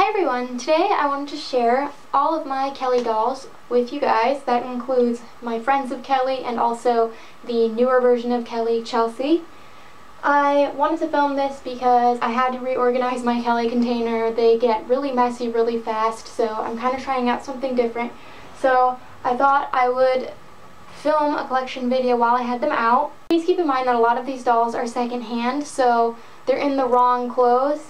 Hi everyone! Today I wanted to share all of my Kelly dolls with you guys. That includes my friends of Kelly and also the newer version of Kelly, Chelsea. I wanted to film this because I had to reorganize my Kelly container. They get really messy really fast, so I'm kind of trying out something different. So I thought I would film a collection video while I had them out. Please keep in mind that a lot of these dolls are secondhand, so they're in the wrong clothes.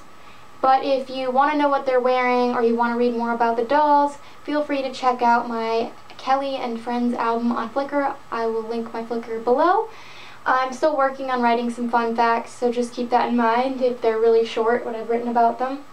But if you want to know what they're wearing or you want to read more about the dolls, feel free to check out my Kelly and Friends album on Flickr. I will link my Flickr below. I'm still working on writing some fun facts, so just keep that in mind if they're really short, what I've written about them.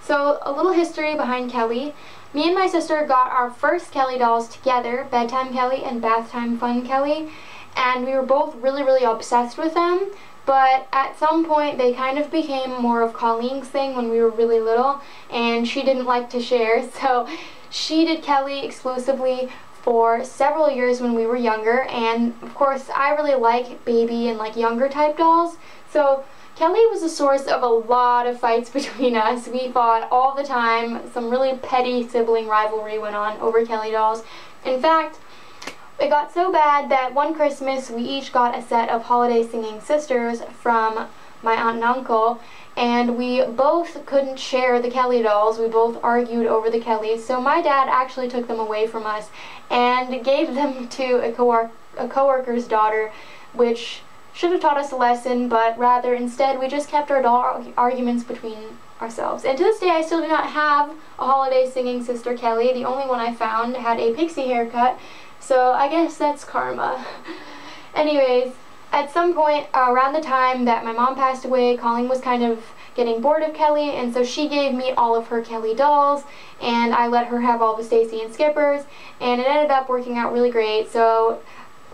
So, a little history behind Kelly. Me and my sister got our first Kelly dolls together, Bedtime Kelly and Bath Time Fun Kelly, and we were both really obsessed with them. But at some point they kind of became more of Colleen's thing when we were really little, and she didn't like to share, so she did Kelly exclusively for several years when we were younger. And of course I really like baby and like younger type dolls, so Kelly was a source of a lot of fights between us. We fought all the time. Some really petty sibling rivalry went on over Kelly dolls. In fact, it got so bad that one Christmas we each got a set of holiday singing sisters from my aunt and uncle, and we both couldn't share the Kelly dolls. We both argued over the Kellys, so my dad actually took them away from us and gave them to a coworker's daughter, which should have taught us a lesson, but rather instead we just kept our doll arguments between ourselves. And to this day I still do not have a holiday singing sister Kelly. The only one I found had a pixie haircut, so I guess that's karma. Anyways, at some point around the time that my mom passed away, Colleen was kind of getting bored of Kelly, and so she gave me all of her Kelly dolls, and I let her have all the Stacy and Skippers, and it ended up working out really great. So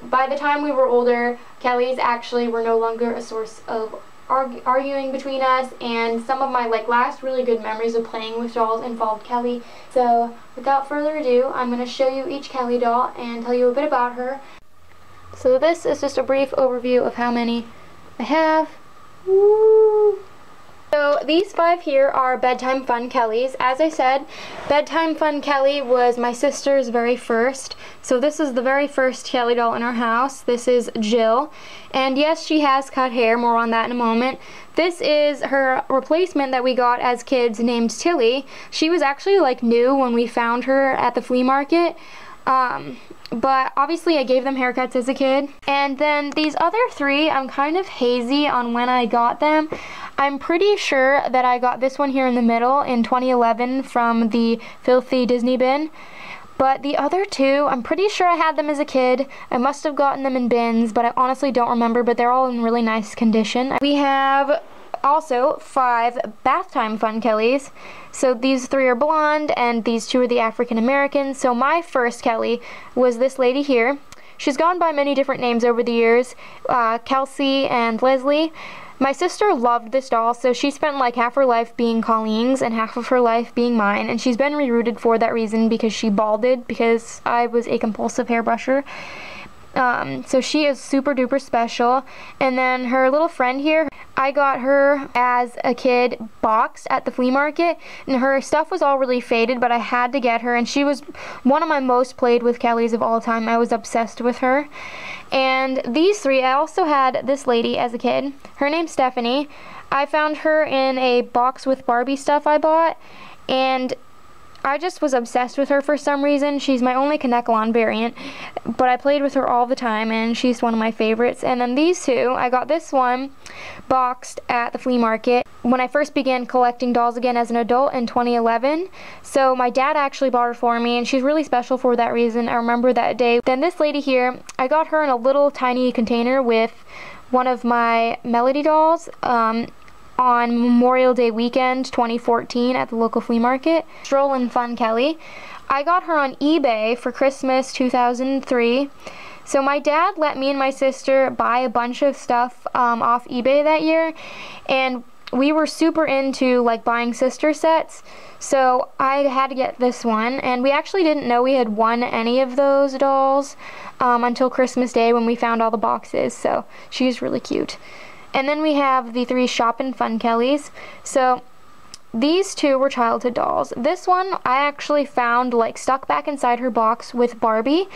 by the time we were older, Kellys actually were no longer a source of arguing between us, and some of my last really good memories of playing with dolls involved Kelly. So without further ado, I'm going to show you each Kelly doll and tell you a bit about her. So this is just a brief overview of how many I have. Woo! So these 5 here are Bedtime Fun Kellys. As I said, Bedtime Fun Kelly was my sister's very first. So this is the very first Kelly doll in our house. This is Jill. And yes, she has cut hair. More on that in a moment. This is her replacement that we got as kids named Tilly. She was actually new when we found her at the flea market. But obviously I gave them haircuts as a kid. And then these other 3, I'm kind of hazy on when I got them. I'm pretty sure that I got this one here in the middle in 2011 from the Filthy Disney bin. But the other 2, I'm pretty sure I had them as a kid. I must have gotten them in bins, but I honestly don't remember, but they're all in really nice condition. We have also 5 Bath Time Fun Kellys. So these 3 are blonde and these 2 are the African Americans. So my first Kelly was this lady here. She's gone by many different names over the years, Kelsey and Leslie. My sister loved this doll, so she spent half her life being Colleen's and half of her life being mine, and she's been rerouted for that reason because she balded because I was a compulsive hairbrusher. So she is super duper special. And then her little friend here, I got her as a kid boxed at the flea market, and her stuff was all really faded, but I had to get her, and she was one of my most played with Kellys of all time. I was obsessed with her. And these 3, I also had this lady as a kid. Her name's Stephanie. I found her in a box with Barbie stuff I bought, and I just was obsessed with her for some reason. She's my only Kanekalon variant, but I played with her all the time, and she's one of my favorites. And then these 2, I got this one boxed at the flea market when I first began collecting dolls again as an adult in 2011. So my dad actually bought her for me, and she's really special for that reason. I remember that day. Then this lady here, I got her in a little tiny container with one of my Melody dolls on Memorial Day weekend 2014 at the local flea market. Strollin' Fun Kelly. I got her on eBay for Christmas 2003. So my dad let me and my sister buy a bunch of stuff off eBay that year, and we were super into buying sister sets, so I had to get this one, and we actually didn't know we had won any of those dolls until Christmas Day when we found all the boxes, so she's really cute. And then we have the 3 Shoppin' Fun Kellys. So these two were childhood dolls. This one I actually found like stuck back inside her box with Barbie,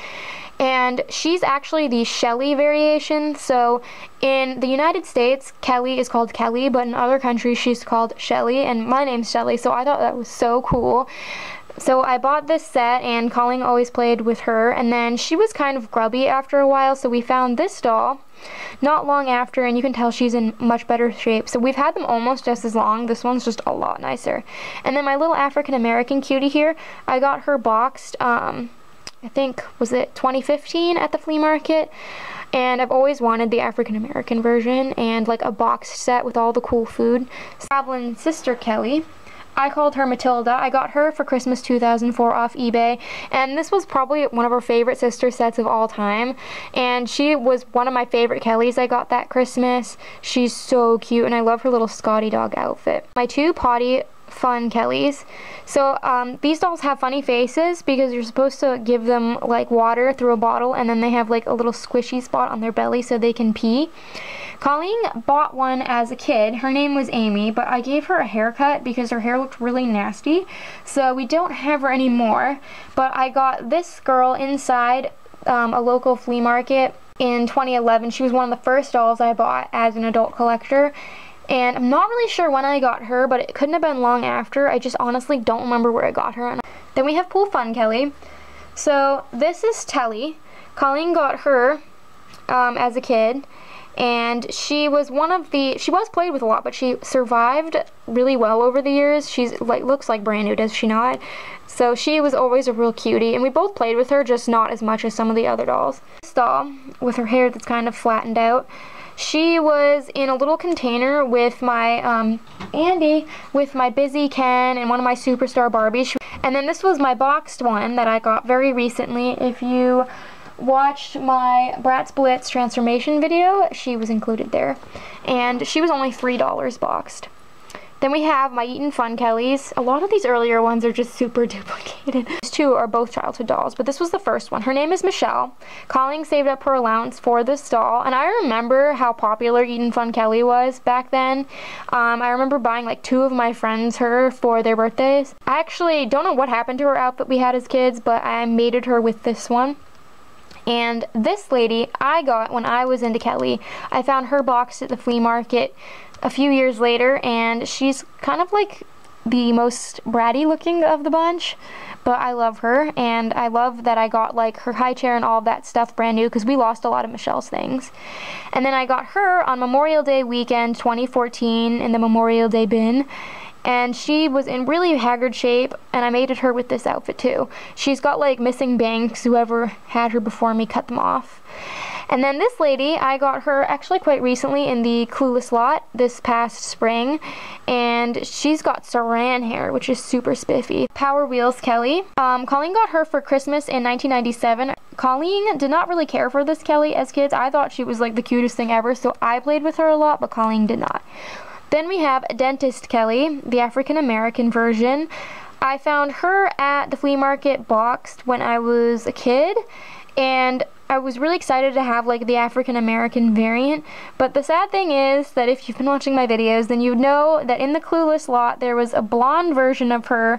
and she's actually the Shelly variation. So in the United States, Kelly is called Kelly, but in other countries she's called Shelly, and my name's Shelly, so I thought that was so cool. So I bought this set, and Colleen always played with her, and then she was kind of grubby after a while, so we found this doll not long after, and you can tell she's in much better shape. So we've had them almost just as long. This one's just a lot nicer. And then my little African American cutie here, I got her boxed, I think, was it 2015 at the flea market? And I've always wanted the African American version and like a boxed set with all the cool food. Traveling sister Kelly, I called her Matilda. I got her for Christmas 2004 off eBay, and this was probably one of her favorite sister sets of all time, and she was one of my favorite Kellys I got that Christmas. She's so cute, and I love her little Scotty dog outfit. My two potty fun Kellys. So these dolls have funny faces because you're supposed to give them like water through a bottle, and then they have like a little squishy spot on their belly so they can pee. Colleen bought one as a kid. Her name was Amy, but I gave her a haircut because her hair looked really nasty, so we don't have her anymore. But I got this girl inside a local flea market in 2011. She was one of the first dolls I bought as an adult collector, and I'm not really sure when I got her, but it couldn't have been long after. I just honestly don't remember where I got her. Then we have Pool Fun Kelly. So this is Telly. Colleen got her as a kid, and she was she was played with a lot, but she survived really well over the years. She's like, looks like brand new, does she not? So she was always a real cutie, and we both played with her, just not as much as some of the other dolls. This doll, with her hair that's kind of flattened out, she was in a little container with my Andy, with my Busy Ken, and one of my Superstar Barbies. And then this was my boxed one that I got very recently. If you watched my Bratz Blitz transformation video, she was included there, and she was only $3 boxed. Then we have my Eatin' Fun Kellys. A lot of these earlier ones are just super duplicated. These two are both childhood dolls, but this was the first one. Her name is Michelle. Colleen saved up her allowance for this doll, and I remember how popular Eatin' Fun Kelly was back then. I remember buying like two of my friends her for their birthdays. I actually don't know what happened to her outfit we had as kids, but I mated her with this one. And this lady I got when I was into Kelly. I found her boxed at the flea market a few years later, and she's kind of like the most bratty looking of the bunch, but I love her, and I love that I got like her high chair and all of that stuff brand new because we lost a lot of Michelle's things. And then I got her on Memorial Day weekend 2014 in the Memorial Day bin, and she was in really haggard shape, and I mated her with this outfit too. She's got like missing bangs. Whoever had her before me cut them off. And then this lady, I got her actually quite recently in the Clueless lot this past spring, and she's got saran hair, which is super spiffy. Power Wheels Kelly. Colleen got her for Christmas in 1997. Colleen did not really care for this Kelly as kids. I thought she was like the cutest thing ever, so I played with her a lot, but Colleen did not. Then we have Dentist Kelly, the African American version. I found her at the flea market boxed when I was a kid, and I was really excited to have like the African American variant, but the sad thing is that if you've been watching my videos, then you know that in the Clueless lot there was a blonde version of her,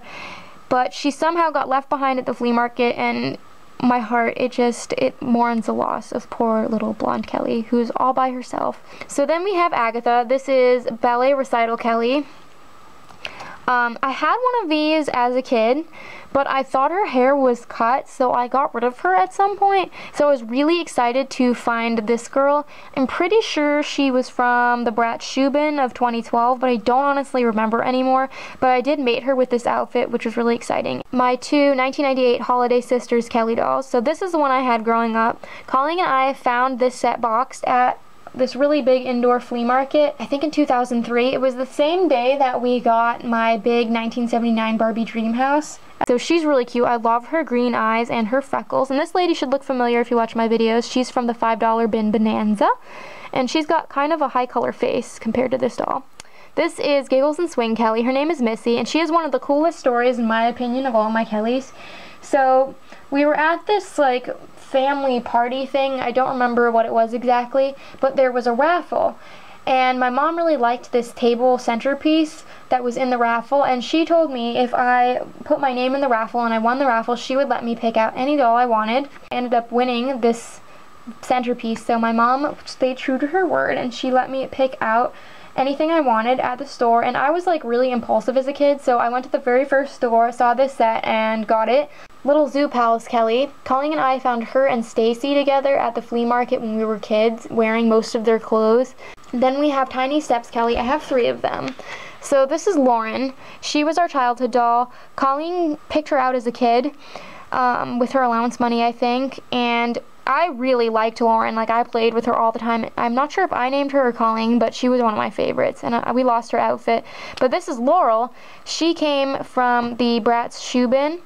but she somehow got left behind at the flea market, and my heart, it mourns the loss of poor little blonde Kelly, who's all by herself. So then we have Agatha. This is Ballet Recital Kelly. I had one of these as a kid, but I thought her hair was cut, so I got rid of her at some point. So I was really excited to find this girl. I'm pretty sure she was from the Bratz Shoe Bin of 2012, but I don't honestly remember anymore. But I did mate her with this outfit, which was really exciting. My two 1998 Holiday Sisters Kelly dolls. So this is the one I had growing up. Colleen and I found this set boxed at this really big indoor flea market, I think in 2003. It was the same day that we got my big 1979 Barbie Dream House. So she's really cute. I love her green eyes and her freckles. And this lady should look familiar if you watch my videos. She's from the $5 bin Bonanza. And she's got kind of a high color face compared to this doll. This is Giggles and Swing Kelly. Her name is Missy, and she has one of the coolest stories, in my opinion, of all my Kellys. So we were at this like family party thing. I don't remember what it was exactly, but there was a raffle. And my mom really liked this table centerpiece that was in the raffle, and she told me if I put my name in the raffle and I won the raffle, she would let me pick out any doll I wanted. I ended up winning this centerpiece, so my mom stayed true to her word and she let me pick out anything I wanted at the store. And I was like really impulsive as a kid, so I went to the very first store, saw this set, and got it. Little zoo pals Kelly. Colleen and I found her and Stacy together at the flea market when we were kids, wearing most of their clothes. Then we have Tiny Steps Kelly. I have 3 of them. So this is Lauren. She was our childhood doll. Colleen picked her out as a kid with her allowance money, I think, and I really liked Lauren. Like, I played with her all the time. I'm not sure if I named her or Colleen, but she was one of my favorites, and we lost her outfit. But this is Laurel. She came from the Bratz shoe bin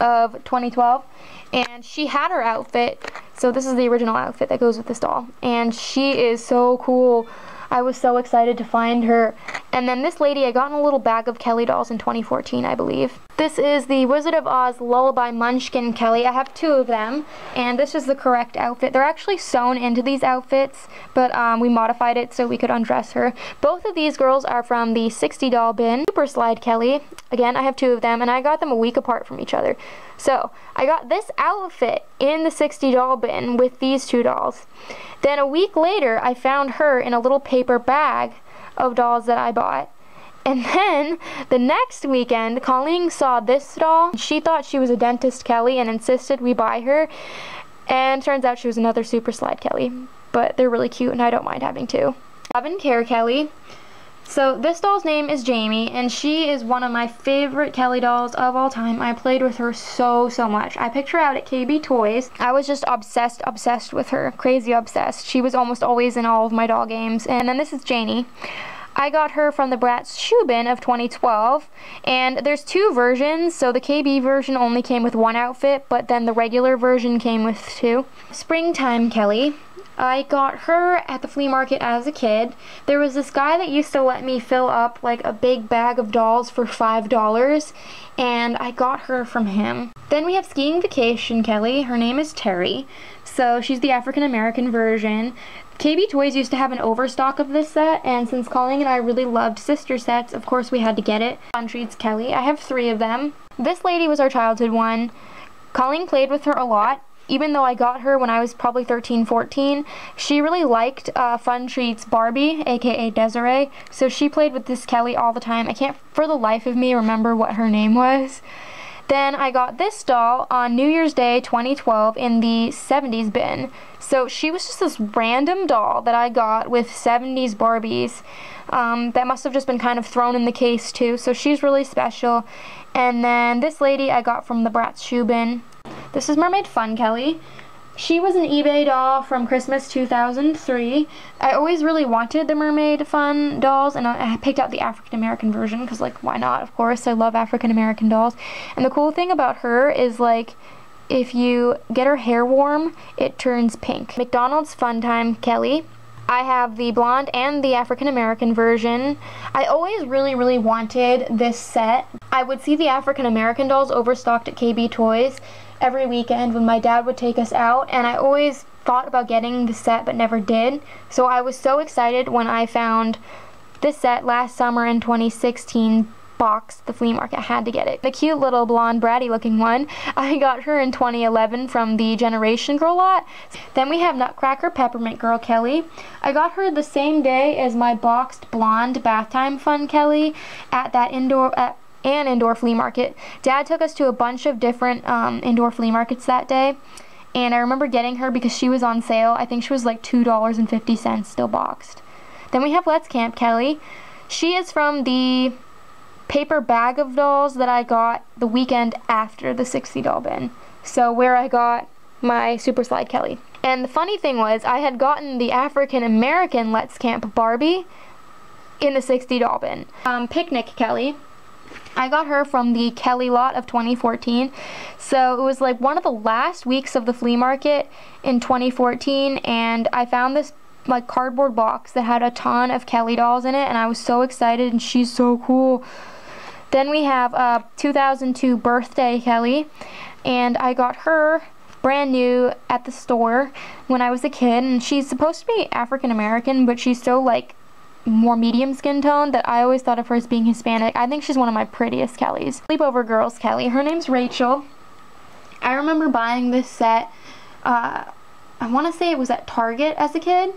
of 2012, and she had her outfit. So this is the original outfit that goes with this doll, and she is so cool. I was so excited to find her. And then this lady, I got in a little bag of Kelly dolls in 2014, I believe. This is the Wizard of Oz Lullaby Munchkin Kelly. I have 2 of them, and this is the correct outfit. They're actually sewn into these outfits, but we modified it so we could undress her. Both of these girls are from the 60 doll bin. Super Slide Kelly. Again, I have 2 of them, and I got them a week apart from each other. So, I got this outfit in the 60 doll bin with these 2 dolls. Then a week later, I found her in a little paper bag of dolls that I bought. And then, the next weekend, Colleen saw this doll. She thought she was a Dentist Kelly and insisted we buy her. And turns out she was another Super Slide Kelly. But they're really cute, and I don't mind having 2. Love and Care Kelly. So this doll's name is Jamie, and she is one of my favorite Kelly dolls of all time. I played with her so much. I picked her out at KB Toys. I was just obsessed with her. Crazy obsessed. She was almost always in all of my doll games. And then this is Janie. I got her from the Bratz shoe bin of 2012, and there's 2 versions. So the KB version only came with 1 outfit, but then the regular version came with 2. Springtime Kelly. I got her at the flea market as a kid. There was this guy that used to let me fill up like a big bag of dolls for $5, and I got her from him. Then we have Skiing Vacation Kelly. Her name is Terry, so she's the African American version. KB Toys used to have an overstock of this set, and since Colleen and I really loved sister sets, of course we had to get it. Fun Treats Kelly. I have 3 of them. This lady was our childhood one. Colleen played with her a lot. Even though I got her when I was probably 13, 14, she really liked Fun Treats Barbie, aka Desiree, so she played with this Kelly all the time. I can't for the life of me remember what her name was. Then I got this doll on New Year's Day 2012 in the 70s bin. So she was just this random doll that I got with 70s Barbies. That must have just been kind of thrown in the case too, so she's really special. And then this lady I got from the Bratz shoe bin. This is Mermaid Fun Kelly. She was an eBay doll from Christmas 2003. I always really wanted the Mermaid Fun dolls, and I picked out the African American version because, like, why not? Of course, I love African American dolls. And the cool thing about her is, like, if you get her hair warm, it turns pink. McDonald's Fun Time Kelly. I have the blonde and the African American version. I always really wanted this set. I would see the African American dolls overstocked at KB Toys every weekend when my dad would take us out, and I always thought about getting the set but never did. So I was so excited when I found this set last summer in 2016 boxed the flea market. I had to get it. The cute little blonde bratty looking one, I got her in 2011 from the Generation Girl lot. Then we have Nutcracker Peppermint Girl Kelly. I got her the same day as my boxed blonde Bath Time Fun Kelly at that indoor flea market. Dad took us to a bunch of different indoor flea markets that day, and I remember getting her because she was on sale. I think she was like $2.50 still boxed. Then we have Let's Camp Kelly. She is from the paper bag of dolls that I got the weekend after the 60 doll bin, so where I got my Super Slide Kelly. And the funny thing was, I had gotten the African American Let's Camp Barbie in the 60 doll bin. Picnic Kelly. I got her from the Kelly lot of 2014. So it was like one of the last weeks of the flea market in 2014, and I found this like cardboard box that had a ton of Kelly dolls in it, and I was so excited, and she's so cool. Then we have 2002 Birthday Kelly, and I got her brand new at the store when I was a kid, and she's supposed to be African American, but she's so like more medium skin tone that I always thought of her as being Hispanic. I think she's one of my prettiest Kellys. Sleepover Girls Kelly. Her name's Rachel. I remember buying this set, I want to say it was at Target as a kid.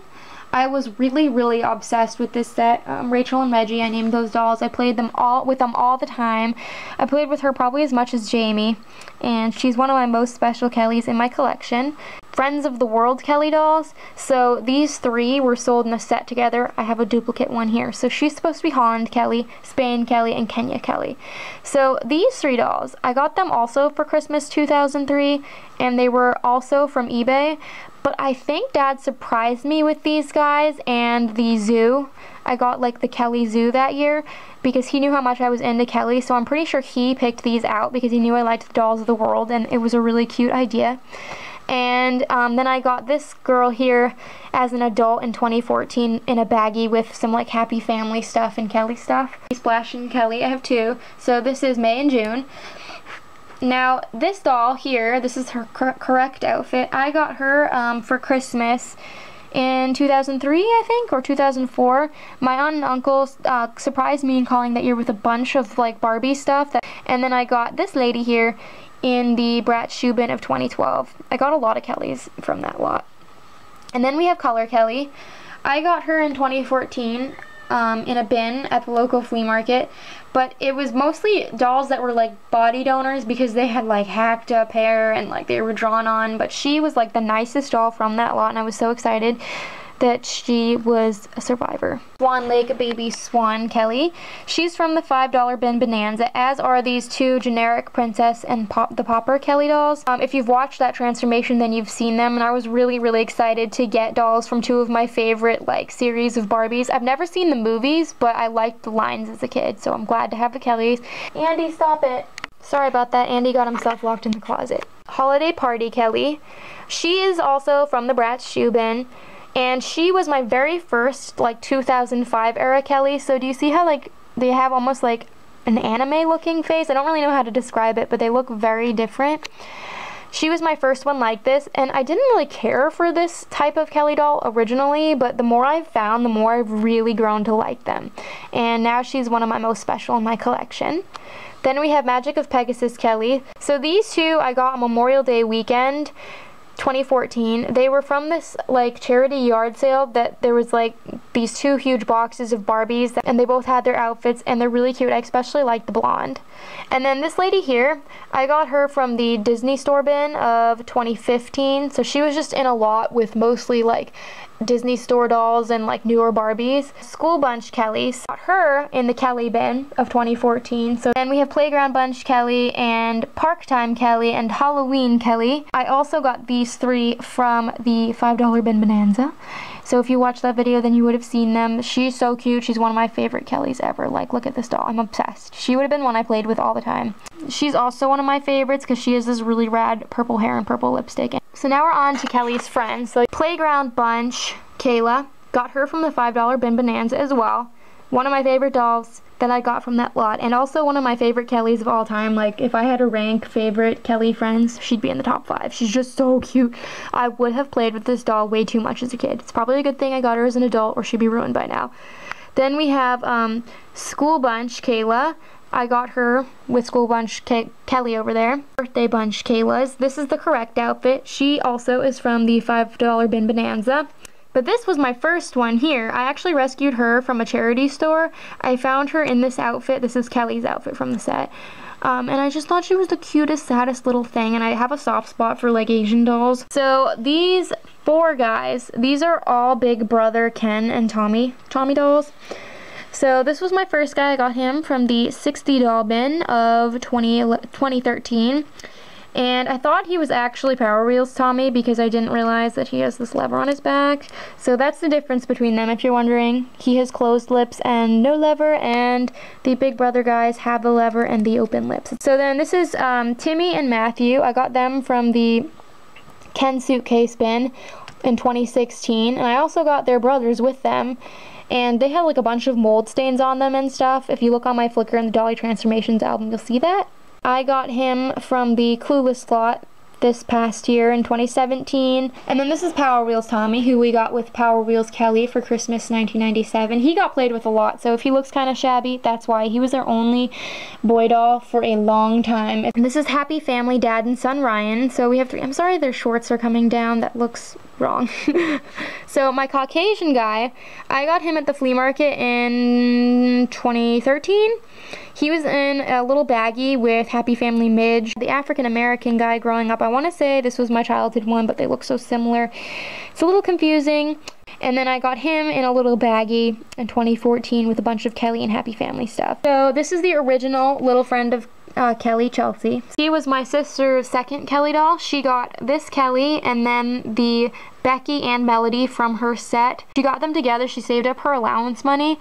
I was really obsessed with this set. Rachel and Reggie, I named those dolls. I played them with them all the time. I played with her probably as much as Jamie, and she's one of my most special Kellys in my collection. Friends of the World Kelly dolls. So these three were sold in a set together. I have a duplicate one here. So she's supposed to be Holland Kelly, Spain Kelly, and Kenya Kelly. So these three dolls, I got them also for Christmas 2003, and they were also from eBay. But I think Dad surprised me with these guys and the zoo. I got like the Kelly zoo that year because he knew how much I was into Kelly, so I'm pretty sure he picked these out because he knew I liked the dolls of the world, and it was a really cute idea. And then I got this girl here as an adult in 2014 in a baggie with some like happy family stuff and Kelly stuff. Splash and Kelly, I have two. So this is May and June. Now this doll here, this is her correct outfit. I got her for Christmas in 2003, I think, or 2004. My aunt and uncle surprised me in calling that year with a bunch of like Barbie stuff. And then I got this lady here in the Brat Shoe Bin of 2012. I got a lot of Kellys from that lot. And then we have Color Kelly. I got her in 2014 in a bin at the local flea market, but it was mostly dolls that were like body donors because they had like hacked up hair and like they were drawn on, but she was like the nicest doll from that lot, and I was so excited that she was a survivor. Swan Lake Baby Swan Kelly. She's from the $5 bin Bonanza, as are these two generic Princess and the Popper Kelly dolls. If you've watched that transformation, then you've seen them, and I was really excited to get dolls from two of my favorite like series of Barbies. I've never seen the movies, but I liked the lines as a kid, so I'm glad to have the Kellys. Andy, stop it. Sorry about that. Andy got himself locked in the closet. Holiday Party Kelly. She is also from the Bratz Shoe Bin, and she was my very first like 2005 era Kelly. So do you see how like they have almost like an anime looking face? I don't really know how to describe it, but they look very different. She was my first one like this, and I didn't really care for this type of Kelly doll originally, but the more I've found, the more I've really grown to like them. And now she's one of my most special in my collection. Then we have Magic of Pegasus Kelly. So these two I got on Memorial Day weekend 2014. They were from this like charity yard sale that there was like these two huge boxes of Barbies, and they both had their outfits, and they're really cute. I especially like the blonde. And then this lady here, I got her from the Disney store bin of 2015. So she was just in a lot with mostly like Disney store dolls and like newer Barbies. School Bunch Kelly. Got her in the Kelly bin of 2014. So then we have Playground Bunch Kelly and Park Time Kelly and Halloween Kelly. I also got these three from the $5 bin Bonanza. So if you watched that video, then you would have seen them. She's so cute. She's one of my favorite Kellys ever. Like, look at this doll. I'm obsessed. She would have been one I played with all the time. She's also one of my favorites because she has this really rad purple hair and purple lipstick. So now we're on to Kelly's friends. So Playground Bunch Kayla. Got her from the $5 bin Bonanza as well. One of my favorite dolls that I got from that lot, and also one of my favorite Kellys of all time. Like, if I had to rank favorite Kelly friends, she'd be in the top 5. She's just so cute. I would have played with this doll way too much as a kid. It's probably a good thing I got her as an adult, or she'd be ruined by now. Then we have School Bunch Kayla. I got her with School Bunch Kelly over there. Birthday Bunch Kayla's. This is the correct outfit. She also is from the $5 bin Bonanza. But this was my first one here. I actually rescued her from a charity store. I found her in this outfit. This is Kelly's outfit from the set. And I just thought she was the cutest, saddest little thing. And I have a soft spot for like Asian dolls. So these 4 guys, these are all Big Brother Ken and Tommy dolls. So this was my first guy. I got him from the 60 doll bin of 2013. And I thought he was actually Power Wheels Tommy because I didn't realize that he has this lever on his back. So that's the difference between them, if you're wondering. He has closed lips and no lever, and the Big Brother guys have the lever and the open lips. So then this is Timmy and Matthew. I got them from the Ken Suitcase bin in 2016, and I also got their brothers with them. And they had like a bunch of mold stains on them and stuff. If you look on my Flickr and the Dolly Transformations album, you'll see that. I got him from the Clueless lot. this past year in 2017. And then this is Power Wheels Tommy, who we got with Power Wheels Kelly for Christmas 1997. He got played with a lot, so if he looks kind of shabby, that's why. He was our only boy doll for a long time. And this is Happy Family Dad and Son Ryan. So we have three. I'm sorry their shorts are coming down. That looks wrong. So my Caucasian guy, I got him at the flea market in 2013. He was in a little baggie with Happy Family Midge. The African American guy growing up, I want to say this was my childhood one, but they look so similar. It's a little confusing. And then I got him in a little baggie in 2014 with a bunch of Kelly and Happy Family stuff. So this is the original little friend of Kelly, Chelsea. She was my sister's second Kelly doll. She got this Kelly and then the Becky and Melody from her set. She got them together. She saved up her allowance money,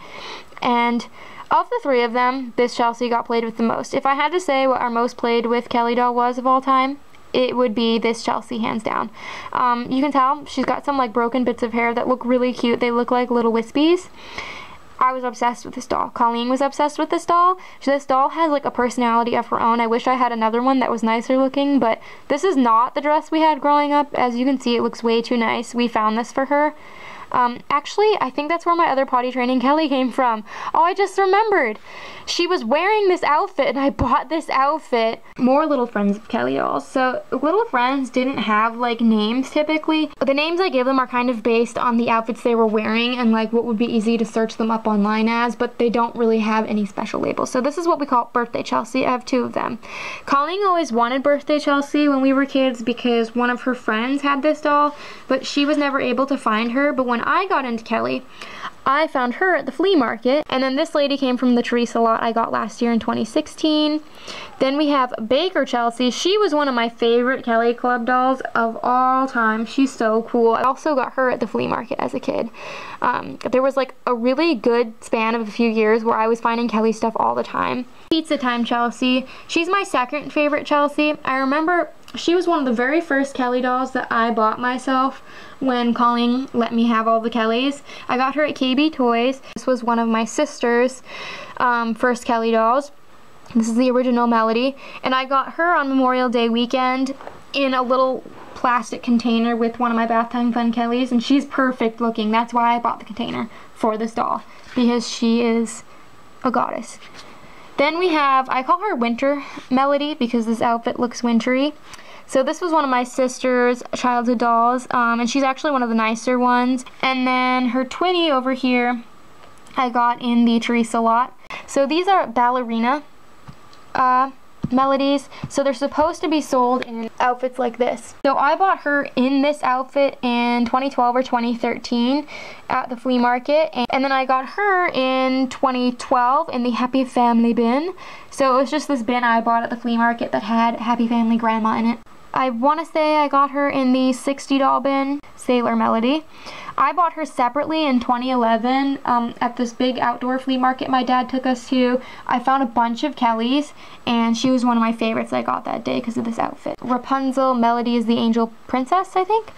and of the three of them, this Chelsea got played with the most. If I had to say what our most played with Kelly doll was of all time, it would be this Chelsea, hands down. You can tell she's got some like broken bits of hair that look really cute. They look like little wispies. I was obsessed with this doll. Colleen was obsessed with this doll. This doll has like a personality of her own. I wish I had another one that was nicer looking, but this is not the dress we had growing up. As you can see, it looks way too nice. We found this for her. Actually, I think that's where my other potty training Kelly came from. Oh, I just remembered. She was wearing this outfit and I bought this outfit. More little friends of Kelly dolls. So little friends didn't have like names typically. The names I give them are kind of based on the outfits they were wearing and like what would be easy to search them up online as, but they don't really have any special labels. So this is what we call Birthday Chelsea. I have two of them. Colleen always wanted Birthday Chelsea when we were kids because one of her friends had this doll, but she was never able to find her. But when I got into Kelly, I found her at the flea market. And then this lady came from the Teresa lot I got last year in 2016. Then we have Baker Chelsea. She was one of my favorite Kelly Club dolls of all time. She's so cool. I also got her at the flea market as a kid. There was like a really good span of a few years where I was finding Kelly stuff all the time. Pizza Time Chelsea. She's my second favorite Chelsea. I remember she was one of the very first Kelly dolls that I bought myself when Colleen let me have all the Kellys. I got her at KB Toys. This was one of my sister's first Kelly dolls. This is the original Melody. And I got her on Memorial Day weekend in a little plastic container with one of my Bath Time Fun Kellys. And she's perfect looking. That's why I bought the container for this doll, because she is a goddess. Then we have, I call her Winter Melody because this outfit looks wintry. So this was one of my sister's childhood dolls, and she's actually one of the nicer ones. And then her twinnie over here, I got in the Teresa lot. So these are ballerina Melodies. So they're supposed to be sold in outfits like this. So I bought her in this outfit in 2012 or 2013 at the flea market. And then I got her in 2012 in the Happy Family bin. So it was just this bin I bought at the flea market that had Happy Family Grandma in it. I want to say I got her in the 60 doll bin, Sailor Melody. I bought her separately in 2011 at this big outdoor flea market my dad took us to. I found a bunch of Kellys, and she was one of my favorites I got that day because of this outfit. Rapunzel Melody is the angel princess, I think.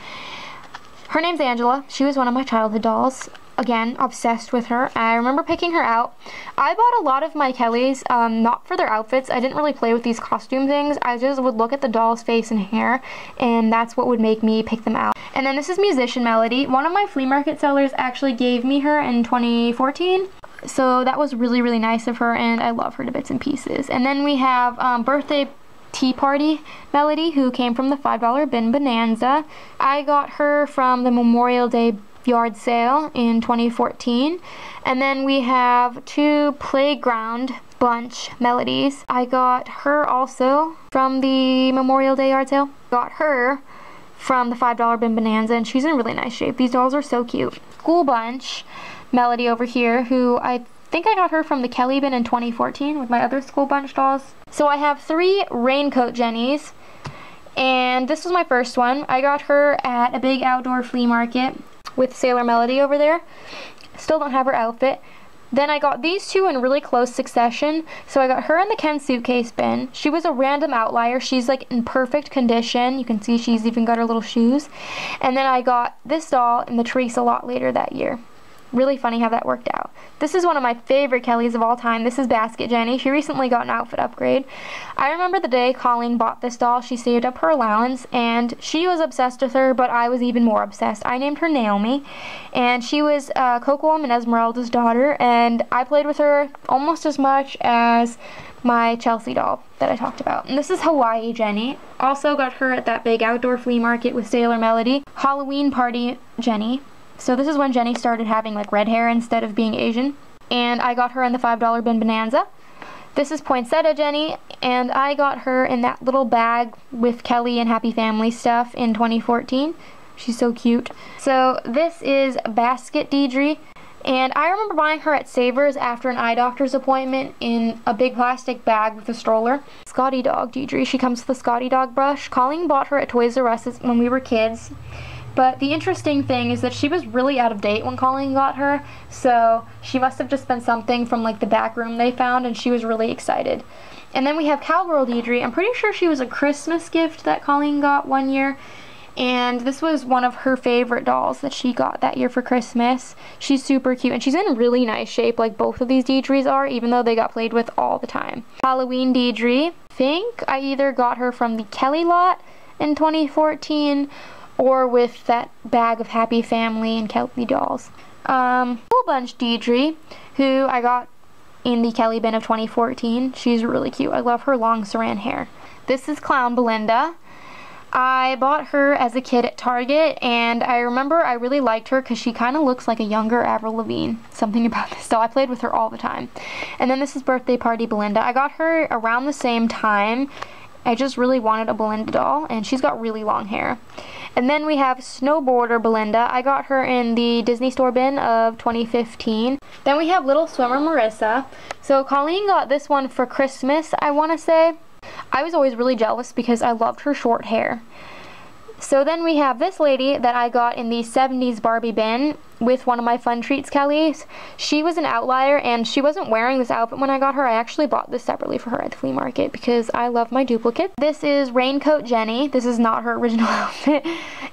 Her name's Angela. She was one of my childhood dolls. Again, obsessed with her. I remember picking her out. I bought a lot of my Kellys, not for their outfits. I didn't really play with these costume things. I just would look at the doll's face and hair, and that's what would make me pick them out. And then this is Musician Melody. One of my flea market sellers actually gave me her in 2014. So that was really, really nice of her, and I love her to bits and pieces. And then we have Birthday Tea Party Melody, who came from the $5 bin Bonanza. I got her from the Memorial Day yard sale in 2014. And then we have two Playground Bunch Melodies. I got her also from the Memorial Day yard sale. Got her from the $5 bin Bonanza, and she's in really nice shape. These dolls are so cute. School Bunch Melody over here, who I think I got her from the Kelly bin in 2014 with my other School Bunch dolls. So I have three Raincoat Jennies, and this was my first one. I got her at a big outdoor flea market with Sailor Melody over there. Still don't have her outfit. Then I got these two in really close succession. So I got her in the Ken suitcase bin. She was a random outlier. She's like in perfect condition. You can see she's even got her little shoes. And then I got this doll in the Teresa lot later that year. really funny how that worked out. This is one of my favorite Kellys of all time. This is Basket Jenny. She recently got an outfit upgrade. I remember the day Colleen bought this doll. She saved up her allowance, and she was obsessed with her, but I was even more obsessed. I named her Naomi, and she was Kocoum and Esmeralda's daughter, and I played with her almost as much as my Chelsea doll that I talked about. And this is Hawaii Jenny. Also got her at that big outdoor flea market with Sailor Melody. Halloween Party Jenny. So this is when Jenny started having like red hair instead of being Asian. And I got her in the $5 bin Bonanza. This is Poinsettia Jenny, and I got her in that little bag with Kelly and Happy Family stuff in 2014. She's so cute. So this is Basket Deidre, and I remember buying her at Savers after an eye doctor's appointment in a big plastic bag with a stroller. Scotty Dog Deidre, she comes with a Scotty Dog brush. Colleen bought her at Toys R Us when we were kids. But the interesting thing is that she was really out of date when Colleen got her, so she must have just been something from like the back room they found, and she was really excited. And then we have Cowgirl Deidre. I'm pretty sure she was a Christmas gift that Colleen got one year, and this was one of her favorite dolls that she got that year for Christmas. She's super cute, and she's in really nice shape like both of these Deidres are, even though they got played with all the time. Halloween Deidre. I think I either got her from the Kelly lot in 2014 or with that bag of Happy Family and Kelly dolls. Cool Bunch Deidre, who I got in the Kelly bin of 2014. She's really cute. I love her long saran hair. This is Clown Belinda. I bought her as a kid at Target, and I remember I really liked her because she kind of looks like a younger Avril Lavigne. Something about this doll. I played with her all the time. And then this is Birthday Party Belinda. I got her around the same time. I just really wanted a Belinda doll, and she's got really long hair. And then we have Snowboarder Belinda. I got her in the Disney Store bin of 2015. Then we have Little Swimmer Marissa. So Colleen got this one for Christmas, I want to say. I was always really jealous because I loved her short hair. So then we have this lady that I got in the 70s Barbie bin with one of my Fun Treats Kellys. She was an outlier, and she wasn't wearing this outfit when I got her. I actually bought this separately for her at the flea market because I love my duplicate. This is Raincoat Jenny. This is not her original outfit.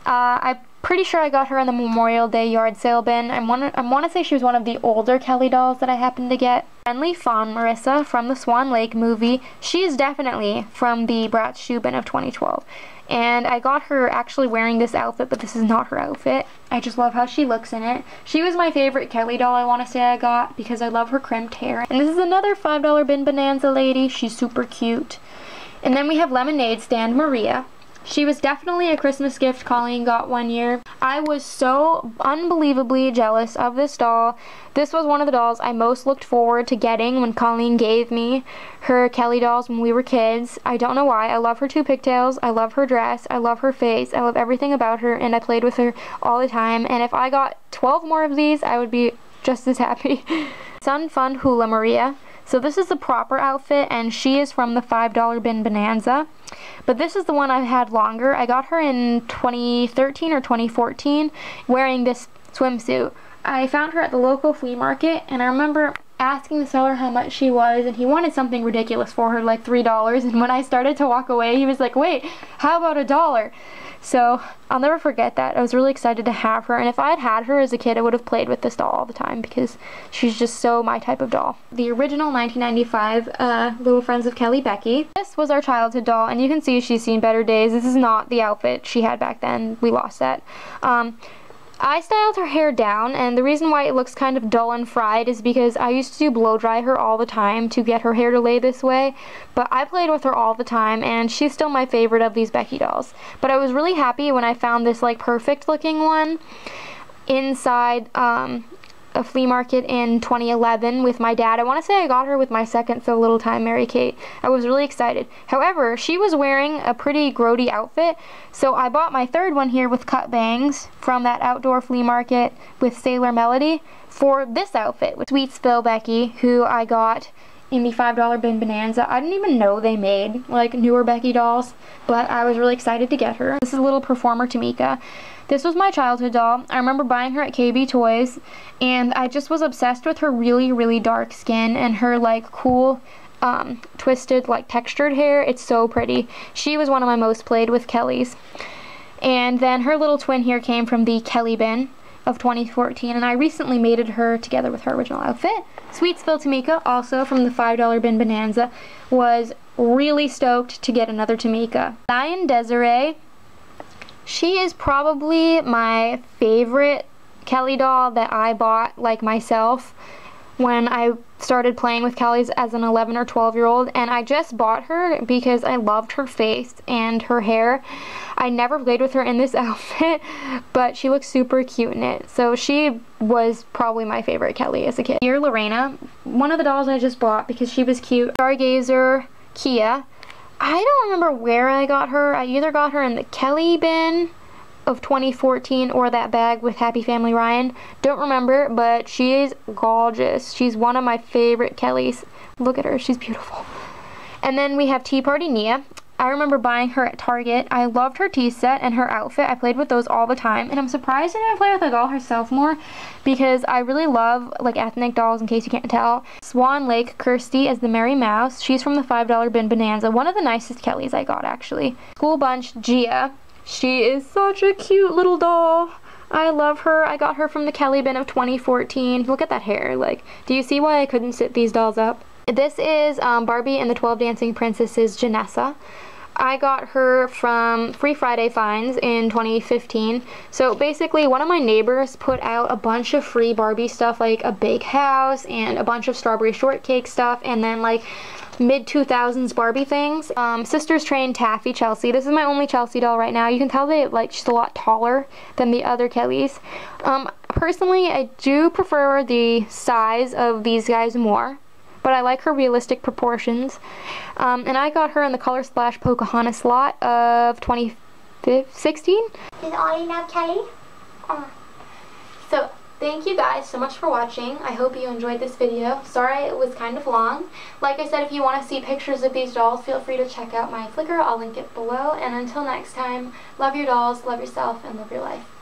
I'm pretty sure I got her in the Memorial Day yard sale bin. I want to say she was one of the older Kelly dolls that I happened to get. Friendly Fawn Marissa from the Swan Lake movie. She is definitely from the Bratz shoe bin of 2012. And I got her actually wearing this outfit, but this is not her outfit. I just love how she looks in it. She was my favorite Kelly doll, I want to say, I got because I love her crimped hair. And this is another $5 bin Bonanza lady. She's super cute. And then we have Lemonade Stand Maria. She was definitely a Christmas gift Colleen got one year. I was so unbelievably jealous of this doll. This was one of the dolls I most looked forward to getting when Colleen gave me her Kelly dolls when we were kids. I don't know why. I love her two pigtails. I love her dress. I love her face. I love everything about her, and I played with her all the time. And if I got 12 more of these, I would be just as happy. Sun Fun Hula Maria. So this is the proper outfit, and she is from the $5 bin Bonanza. But this is the one I've had longer. I got her in 2013 or 2014 wearing this swimsuit. I found her at the local flea market, and I remember asking the seller how much she was, and he wanted something ridiculous for her, like $3. And when I started to walk away, he was like, wait, how about $1? So I'll never forget that. I was really excited to have her, and if I had had her as a kid, I would have played with this doll all the time because she's just so my type of doll. The original 1995 Little Friends of Kelly Becky. This was our childhood doll, and you can see she's seen better days. This is not the outfit she had back then. We lost that. I styled her hair down, and the reason why it looks kind of dull and fried is because I used to blow dry her all the time to get her hair to lay this way, but I played with her all the time, and she's still my favorite of these Becky dolls. But I was really happy when I found this like perfect looking one inside a flea market in 2011 with my dad. I want to say I got her with my second so little time, Mary Kate. I was really excited. However, she was wearing a pretty grody outfit, so I bought my third one here with cut bangs from that outdoor flea market with Sailor Melody for this outfit with Sweet Spill Becky, who I got in the $5 bin Bonanza. I didn't even know they made like newer Becky dolls, but I was really excited to get her. This is Little Performer Tamika. This was my childhood doll. I remember buying her at KB Toys, and I just was obsessed with her really, really dark skin and her like cool twisted like textured hair. It's so pretty. She was one of my most played with Kellys. And then her little twin here came from the Kelly bin, of 2014, and I recently mated her together with her original outfit. Sweetsville Tamika, also from the $5 bin bonanza, was really stoked to get another Tamika. Diane Desiree, she is probably my favorite Kelly doll that I bought like myself when I started playing with Kellys as an 11 or 12-year-old, and I just bought her because I loved her face and her hair. I never played with her in this outfit, but she looks super cute in it. So she was probably my favorite Kelly as a kid. Dear Lorena, one of the dolls I just bought because she was cute. Stargazer Kia. I don't remember where I got her. I either got her in the Kelly bin of 2014 or that bag with Happy Family Ryan. Don't remember, but she is gorgeous. She's one of my favorite Kellys. Look at her, she's beautiful. And then we have Tea Party Nia. I remember buying her at Target. I loved her tea set and her outfit. I played with those all the time, and I'm surprised I didn't play with the doll herself more because I really love like ethnic dolls, in case you can't tell. Swan Lake Kirsty as the Merry Mouse. She's from the $5 bin bonanza. One of the nicest Kellys I got, actually. School Bunch Gia. She is such a cute little doll. I love her. I got her from the Kelly bin of 2014. Look at that hair. Like, do you see why I couldn't sit these dolls up? This is Barbie and the 12 Dancing Princesses, Janessa. I got her from Free Friday finds in 2015. So basically, one of my neighbors put out a bunch of free Barbie stuff, like a big house and a bunch of strawberry shortcake stuff, and then like mid-2000s Barbie things. Sisters Train Taffy Chelsea. This is my only Chelsea doll right now. You can tell that like she's a lot taller than the other Kellys. Personally, I do prefer the size of these guys more, but I like her realistic proportions. And I got her in the Color Splash Pocahontas lot of 2016. Is all you now, Kelly? So, thank you guys so much for watching. I hope you enjoyed this video. Sorry it was kind of long. Like I said, if you want to see pictures of these dolls, feel free to check out my Flickr. I'll link it below. And until next time, love your dolls, love yourself, and live your life.